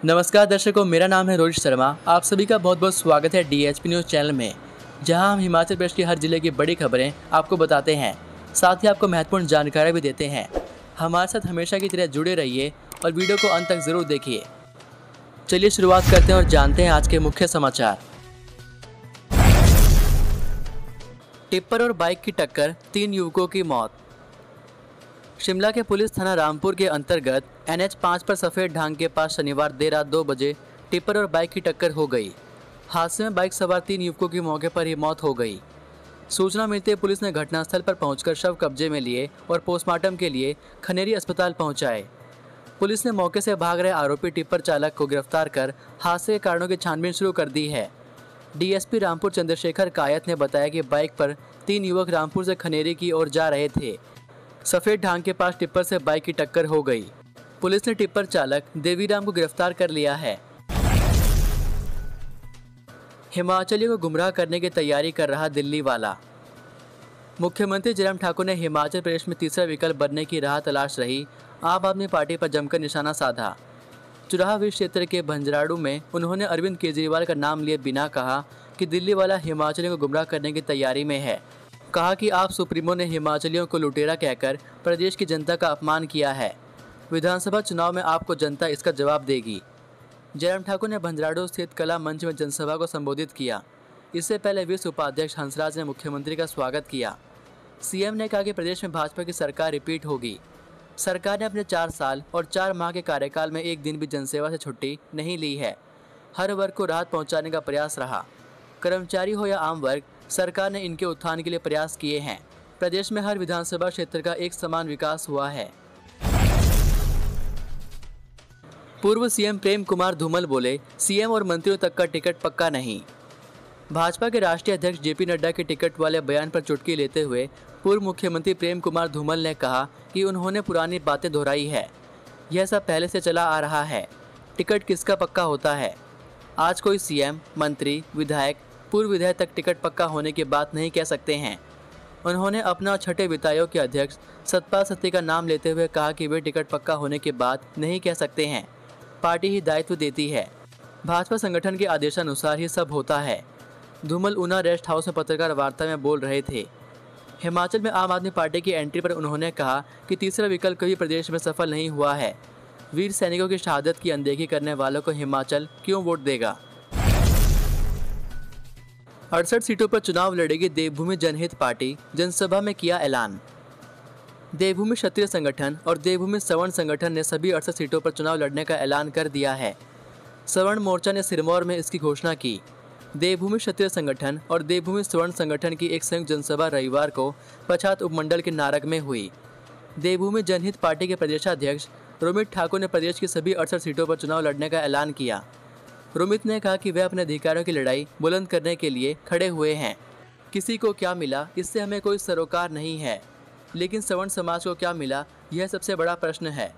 नमस्कार दर्शकों, मेरा नाम है रोहित शर्मा। आप सभी का बहुत बहुत स्वागत है DHP न्यूज़ चैनल में, जहां हम हिमाचल प्रदेश की हर जिले की बड़ी खबरें आपको बताते हैं, साथ ही आपको महत्वपूर्ण जानकारी भी देते हैं। हमारे साथ हमेशा की तरह जुड़े रहिए और वीडियो को अंत तक ज़रूर देखिए। चलिए शुरुआत करते हैं और जानते हैं आज के मुख्य समाचार। टिप्पर और बाइक की टक्कर, 3 युवकों की मौत। शिमला के पुलिस थाना रामपुर के अंतर्गत NH 5 पर सफ़ेद ढांग के पास शनिवार देर रात 2 बजे टिप्पर और बाइक की टक्कर हो गई। हादसे में बाइक सवार 3 युवकों की मौके पर ही मौत हो गई। सूचना मिलते ही पुलिस ने घटनास्थल पर पहुंचकर शव कब्जे में लिए और पोस्टमार्टम के लिए खनेरी अस्पताल पहुंचाए। पुलिस ने मौके से भाग रहे आरोपी टिप्पर चालक को गिरफ्तार कर हादसे के कारणों की छानबीन शुरू कर दी है। DSP रामपुर चंद्रशेखर कायत ने बताया कि बाइक पर 3 युवक रामपुर से खनेरी की ओर जा रहे थे। सफ़ेद ढांग के पास टिप्पर से बाइक की टक्कर हो गई। पुलिस ने टिप्पर चालक देवीराम को गिरफ्तार कर लिया है। हिमाचलियों को गुमराह करने की तैयारी कर रहा दिल्ली वाला। मुख्यमंत्री जयराम ठाकुर ने हिमाचल प्रदेश में तीसरा विकल्प बनने की राह तलाश रही आम आदमी पार्टी पर जमकर निशाना साधा। चुराह विस क्षेत्र के भंजराड़ू में उन्होंने अरविंद केजरीवाल का नाम लिए बिना कहा कि दिल्ली वाला हिमाचलियों को गुमराह करने की तैयारी में है। कहा कि आप सुप्रीमो ने हिमाचलियों को लुटेरा कहकर प्रदेश की जनता का अपमान किया है। विधानसभा चुनाव में आपको जनता इसका जवाब देगी। जयराम ठाकुर ने भंजराड़ू स्थित कला मंच में जनसभा को संबोधित किया। इससे पहले विस उपाध्यक्ष हंसराज ने मुख्यमंत्री का स्वागत किया। CM ने कहा कि प्रदेश में भाजपा की सरकार रिपीट होगी। सरकार ने अपने 4 साल और 4 माह के कार्यकाल में एक दिन भी जनसेवा से छुट्टी नहीं ली है। हर वर्ग को राहत पहुंचाने का प्रयास रहा। कर्मचारी हो या आम वर्ग, सरकार ने इनके उत्थान के लिए प्रयास किए हैं। प्रदेश में हर विधानसभा क्षेत्र का एक समान विकास हुआ है। पूर्व CM प्रेम कुमार धूमल बोले, CM और मंत्रियों तक का टिकट पक्का नहीं। भाजपा के राष्ट्रीय अध्यक्ष JP नड्डा के टिकट वाले बयान पर चुटकी लेते हुए पूर्व मुख्यमंत्री प्रेम कुमार धूमल ने कहा कि उन्होंने पुरानी बातें दोहराई है। यह सब पहले से चला आ रहा है। टिकट किसका पक्का होता है? आज कोई CM, मंत्री, विधायक, पूर्व विधायक तक टिकट पक्का होने की बात नहीं कह सकते हैं। उन्होंने अपना छठे वित्त आयोग के अध्यक्ष सतपाल सत्ती का नाम लेते हुए कहा कि वे टिकट पक्का होने की बात नहीं कह सकते हैं। पार्टी ही दायित्व देती है। भाजपा संगठन के आदेशानुसार ही सब होता है। धूमल ऊना रेस्ट हाउस में पत्रकार वार्ता में बोल रहे थे। हिमाचल में आम आदमी पार्टी की एंट्री पर उन्होंने कहा कि तीसरा विकल्प कभी प्रदेश में सफल नहीं हुआ है। वीर सैनिकों की शहादत की अनदेखी करने वालों को हिमाचल क्यों वोट देगा? 68 सीटों पर चुनाव लड़ेगी देवभूमि जनहित पार्टी, जनसभा में किया ऐलान। देवभूमि क्षत्रिय संगठन और देवभूमि सवर्ण संगठन ने सभी 68 सीटों पर चुनाव लड़ने का ऐलान कर दिया है। सवर्ण मोर्चा ने सिरमौर में इसकी घोषणा की। देवभूमि क्षत्रिय संगठन और देवभूमि स्वर्ण संगठन की एक संयुक्त जनसभा रविवार को पछात उपमंडल के नारग में हुई। देवभूमि जनहित पार्टी के प्रदेशाध्यक्ष रोमित ठाकुर ने प्रदेश की सभी 68 सीटों पर चुनाव लड़ने का ऐलान किया। रोमित ने कहा कि वे अपने अधिकारों की लड़ाई बुलंद करने के लिए खड़े हुए हैं। किसी को क्या मिला, इससे हमें कोई सरोकार नहीं है, लेकिन सवर्ण समाज को क्या मिला, यह सबसे बड़ा प्रश्न है।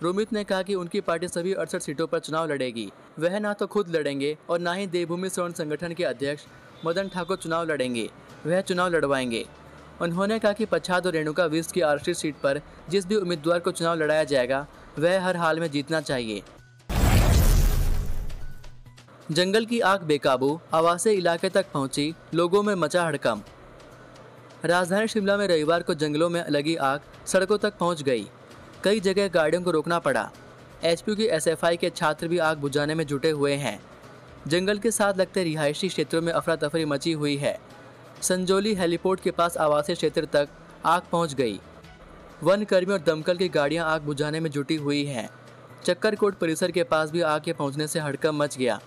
रोमित ने कहा कि उनकी पार्टी सभी 68 सीटों पर चुनाव लड़ेगी। वह ना तो खुद लड़ेंगे और ना ही देवभूमि स्वर्ण संगठन के अध्यक्ष मदन ठाकुर चुनाव लड़ेंगे, वह चुनाव लड़वाएंगे। उन्होंने कहा कि पच्छाद और रेणुका विस की आरक्षित सीट पर जिस भी उम्मीदवार को चुनाव लड़ाया जाएगा वह हर हाल में जीतना चाहिए। जंगल की आग बेकाबू, आवासीय इलाके तक पहुंची, लोगों में मचा हड़कंप। राजधानी शिमला में रविवार को जंगलों में लगी आग सड़कों तक पहुंच गई। कई जगह गाड़ियों को रोकना पड़ा। HPU की SFI के छात्र भी आग बुझाने में जुटे हुए हैं। जंगल के साथ लगते रिहायशी क्षेत्रों में अफरा तफरी मची हुई है। संजौली हेलीपोर्ट के पास आवासीय क्षेत्र तक आग पहुंच गई। वन कर्मी और दमकल की गाड़ियां आग बुझाने में जुटी हुई हैं। चक्करकोट परिसर के पास भी आग के पहुंचने से हड़कंप मच गया।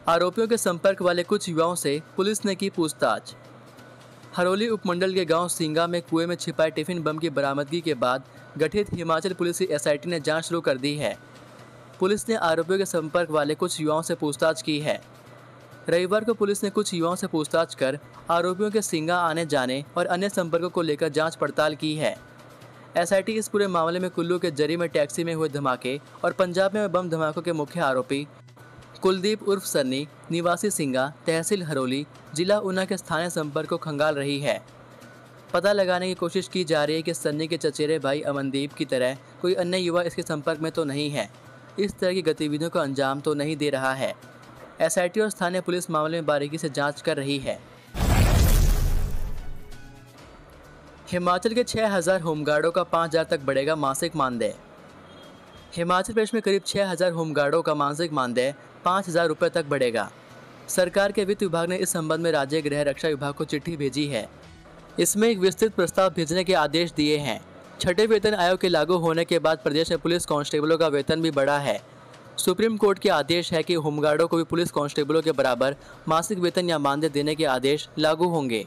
आरोपियों के संपर्क वाले कुछ युवाओं से पुलिस ने की पूछताछ। हरोली उपमंडल के गांव सिंगा में कुएं में छिपाए टिफिन बम की बरामदगी के बाद गठित हिमाचल पुलिस की SIT ने जांच शुरू कर दी है। पुलिस ने आरोपियों के संपर्क वाले कुछ युवाओं से पूछताछ की है। रविवार को पुलिस ने कुछ युवाओं से पूछताछ कर आरोपियों के सिंगा आने जाने और अन्य संपर्कों को लेकर जांच पड़ताल की है। SIT इस पूरे मामले में कुल्लू के जरी में टैक्सी में हुए धमाके और पंजाब में बम धमाकों के मुख्य आरोपी कुलदीप उर्फ सन्नी, निवासी सिंगा, तहसील हरोली, जिला ऊना के स्थानीय संपर्क को खंगाल रही है। पता लगाने की कोशिश की जा रही है कि सन्नी के चचेरे भाई अमनदीप की तरह कोई अन्य युवा इसके संपर्क में तो नहीं है, इस तरह की गतिविधियों को अंजाम तो नहीं दे रहा है। एसआईटी और स्थानीय पुलिस मामले में बारीकी से जांच कर रही है। हिमाचल के 6000 होमगार्डों का 5000 तक बढ़ेगा मासिक मानदेय। हिमाचल प्रदेश में करीब 6000 होमगार्डों का मासिक मानदेय 5000 रुपये तक बढ़ेगा। सरकार के वित्त विभाग ने इस संबंध में राज्य गृह रक्षा विभाग को चिट्ठी भेजी है। इसमें एक विस्तृत प्रस्ताव भेजने के आदेश दिए हैं। छठे वेतन आयोग के लागू होने के बाद प्रदेश में पुलिस कांस्टेबलों का वेतन भी बढ़ा है। सुप्रीम कोर्ट के आदेश है कि होमगार्डों को भी पुलिस कांस्टेबलों के बराबर मासिक वेतन या मानदेय देने के आदेश लागू होंगे।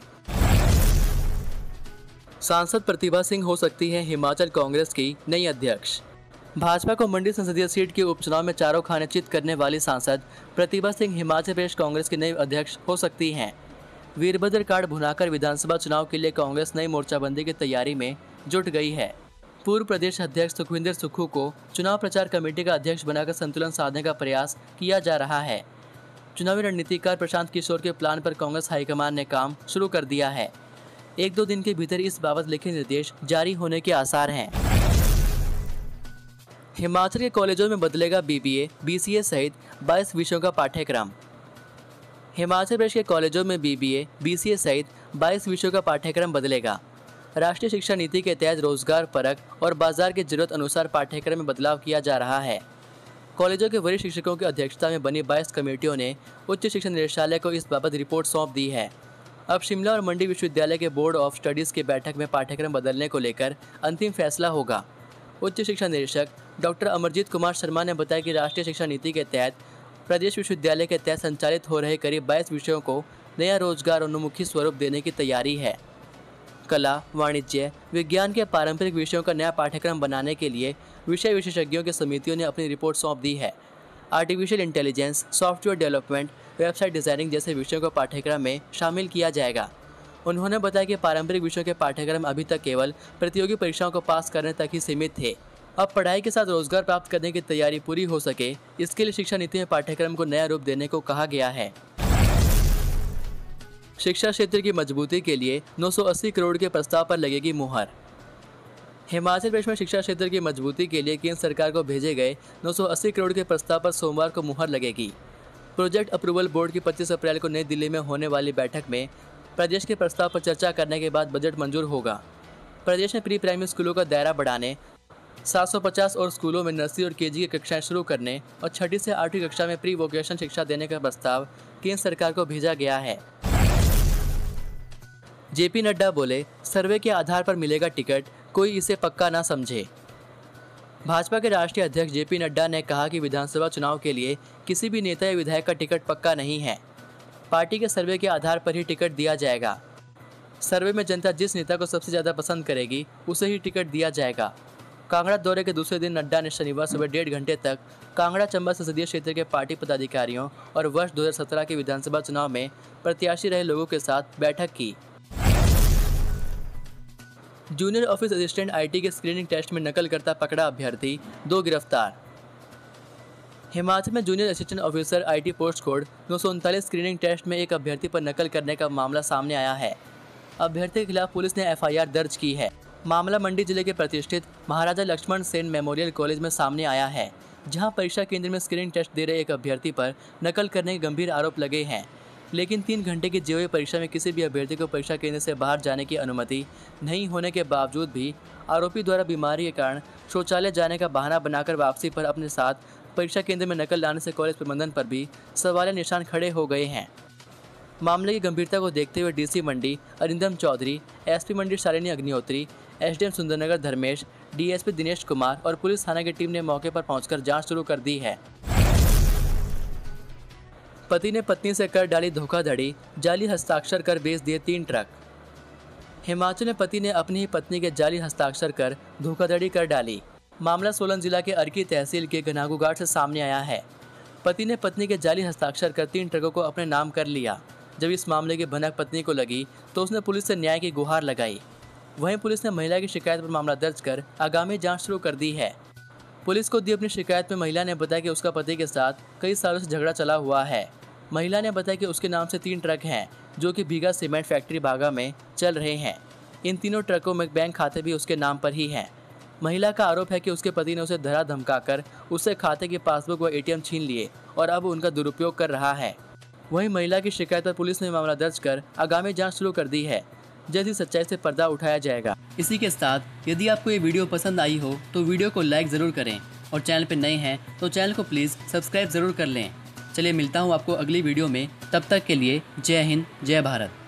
सांसद प्रतिभा सिंह हो सकती है हिमाचल कांग्रेस की नई अध्यक्ष। भाजपा को मंडी संसदीय सीट के उपचुनाव में चारों खाने चित करने वाली सांसद प्रतिभा सिंह हिमाचल प्रदेश कांग्रेस की नई अध्यक्ष हो सकती हैं। वीरभद्र कार्ड भुनाकर विधानसभा चुनाव के लिए कांग्रेस नई मोर्चाबंदी की तैयारी में जुट गई है। पूर्व प्रदेश अध्यक्ष सुखविंदर सुक्खू को चुनाव प्रचार कमेटी का अध्यक्ष बनाकर संतुलन साधने का प्रयास किया जा रहा है। चुनावी रणनीतिकार प्रशांत किशोर के प्लान पर कांग्रेस हाईकमान ने काम शुरू कर दिया है। 1-2 दिन के भीतर इस बाबत लिखित निर्देश जारी होने के आसार हैं। हिमाचल के कॉलेजों में बदलेगा बीबीए, बीसीए सहित 22 विषयों का पाठ्यक्रम। हिमाचल प्रदेश के कॉलेजों में बीबीए, बीसीए सहित 22 विषयों का पाठ्यक्रम बदलेगा। राष्ट्रीय शिक्षा नीति के तहत रोजगार परक और बाजार की जरूरत अनुसार पाठ्यक्रम में बदलाव किया जा रहा है। कॉलेजों के वरिष्ठ शिक्षकों की अध्यक्षता में बनी 22 कमेटियों ने उच्च शिक्षा निदेशालय को इस बाबत रिपोर्ट सौंप दी है। अब शिमला और मंडी विश्वविद्यालय के बोर्ड ऑफ स्टडीज़ की बैठक में पाठ्यक्रम बदलने को लेकर अंतिम फैसला होगा। उच्च शिक्षा निदेशक डॉक्टर अमरजीत कुमार शर्मा ने बताया कि राष्ट्रीय शिक्षा नीति के तहत प्रदेश विश्वविद्यालय के तहत संचालित हो रहे करीब 22 विषयों को नया रोजगार उन्मुखी स्वरूप देने की तैयारी है। कला, वाणिज्य, विज्ञान के पारंपरिक विषयों का नया पाठ्यक्रम बनाने के लिए विषय विशेषज्ञों की समितियों ने अपनी रिपोर्ट सौंप दी है। Artificial intelligence, software development, website designing जैसे विषयों को पाठ्यक्रम में शामिल किया जाएगा। उन्होंने बताया कि पारंपरिक विषयों के पाठ्यक्रम अभी तक केवल प्रतियोगी परीक्षाओं को पास करने तक ही सीमित थे। अब पढ़ाई के साथ रोजगार प्राप्त करने की तैयारी पूरी हो सके, इसके लिए शिक्षा नीति में पाठ्यक्रम को नया रूप देने को कहा गया है। शिक्षा क्षेत्र की मजबूती के लिए 980 करोड़ के प्रस्ताव पर लगेगी मुहर। हिमाचल प्रदेश में शिक्षा क्षेत्र की मजबूती के लिए केंद्र सरकार को भेजे गए 980 करोड़ के प्रस्ताव पर सोमवार को मुहर लगेगी। प्रोजेक्ट अप्रूवल बोर्ड की 25 अप्रैल को नई दिल्ली में होने वाली बैठक में प्रदेश के प्रस्ताव पर चर्चा करने के बाद बजट मंजूर होगा। प्रदेश में प्री प्राइमरी स्कूलों का दायरा बढ़ाने, 750 और स्कूलों में नर्सरी और केजी की कक्षाएं शुरू करने और 6ठी से 8वीं कक्षा में प्री वोकेशनल शिक्षा देने का प्रस्ताव केंद्र सरकार को भेजा गया है। जेपी नड्डा बोले, सर्वे के आधार पर मिलेगा टिकट, कोई इसे पक्का ना समझे। भाजपा के राष्ट्रीय अध्यक्ष जेपी नड्डा ने कहा कि विधानसभा चुनाव के लिए किसी भी नेता या विधायक का टिकट पक्का नहीं है। पार्टी के सर्वे के आधार पर ही टिकट दिया जाएगा। सर्वे में जनता जिस नेता को सबसे ज़्यादा पसंद करेगी उसे ही टिकट दिया जाएगा। कांगड़ा दौरे के दूसरे दिन नड्डा ने शनिवार सुबह 1.5 घंटे तक कांगड़ा चंबा संसदीय क्षेत्र के पार्टी पदाधिकारियों और वर्ष 2017 के विधानसभा चुनाव में प्रत्याशी रहे लोगों के साथ बैठक की। जूनियर ऑफिस असिस्टेंट आईटी के स्क्रीनिंग टेस्ट में नकल करता पकड़ा अभ्यर्थी, 2 गिरफ्तार। हिमाचल में junior assistant officer IT post code 939 screening test में एक अभ्यर्थी पर नकल करने का मामला सामने आया है। अभ्यर्थी के खिलाफ पुलिस ने एफआईआर दर्ज की है। मामला मंडी जिले के प्रतिष्ठित महाराजा लक्ष्मण सेन मेमोरियल कॉलेज में सामने आया है, जहां परीक्षा केंद्र में स्क्रीनिंग टेस्ट दे रहे एक अभ्यर्थी पर नकल करने के गंभीर आरोप लगे हैं। लेकिन 3 घंटे की जेईई परीक्षा में किसी भी अभ्यर्थी को परीक्षा केंद्र से बाहर जाने की अनुमति नहीं होने के बावजूद भी आरोपी द्वारा बीमारी के कारण शौचालय जाने का बहाना बनाकर वापसी पर अपने साथ परीक्षा केंद्र में नकल लाने से कॉलेज प्रबंधन पर भी सवालिया निशान खड़े हो गए हैं। मामले की गंभीरता को देखते हुए डीसी मंडी अरिंदम चौधरी, एसपी मंडी शालिनी अग्निहोत्री, एसडीएम सुंदरनगर धर्मेश, डीएसपी दिनेश कुमार और पुलिस थाना की टीम ने मौके पर पहुंचकर जांच शुरू कर दी है। पति ने पत्नी से कर डाली धोखाधड़ी, जाली हस्ताक्षर कर बेच दिए 3 ट्रक। हिमाचल में पति ने अपनी ही पत्नी के जाली हस्ताक्षर कर धोखाधड़ी कर डाली। मामला सोलन जिला के अर्की तहसील के घनागू घाट से सामने आया है। पति ने पत्नी के जाली हस्ताक्षर कर 3 ट्रकों को अपने नाम कर लिया। जब इस मामले की भनक पत्नी को लगी तो उसने पुलिस से न्याय की गुहार लगाई। वहीं पुलिस ने महिला की शिकायत पर मामला दर्ज कर आगामी जांच शुरू कर दी है। पुलिस को दी अपनी शिकायत में महिला ने बताया कि उसका पति के साथ कई सालों से झगड़ा चला हुआ है। महिला ने बताया कि उसके नाम से 3 ट्रक हैं जो कि भीगा सीमेंट फैक्ट्री बागा में चल रहे हैं। इन तीनों ट्रकों में बैंक खाते भी उसके नाम पर ही हैं। महिला का आरोप है कि उसके पति ने उसे धरा धमकाकर उससे खाते की पासबुक व एटीएम छीन लिए और अब उनका दुरुपयोग कर रहा है। वहीं महिला की शिकायत पर पुलिस ने मामला दर्ज कर आगामी जांच शुरू कर दी है। जल्द ही सच्चाई से पर्दा उठाया जाएगा। इसी के साथ यदि आपको ये वीडियो पसंद आई हो तो वीडियो को लाइक ज़रूर करें और चैनल पर नए हैं तो चैनल को प्लीज़ सब्सक्राइब ज़रूर कर लें। चलिए मिलता हूँ आपको अगली वीडियो में, तब तक के लिए जय हिंद जय भारत।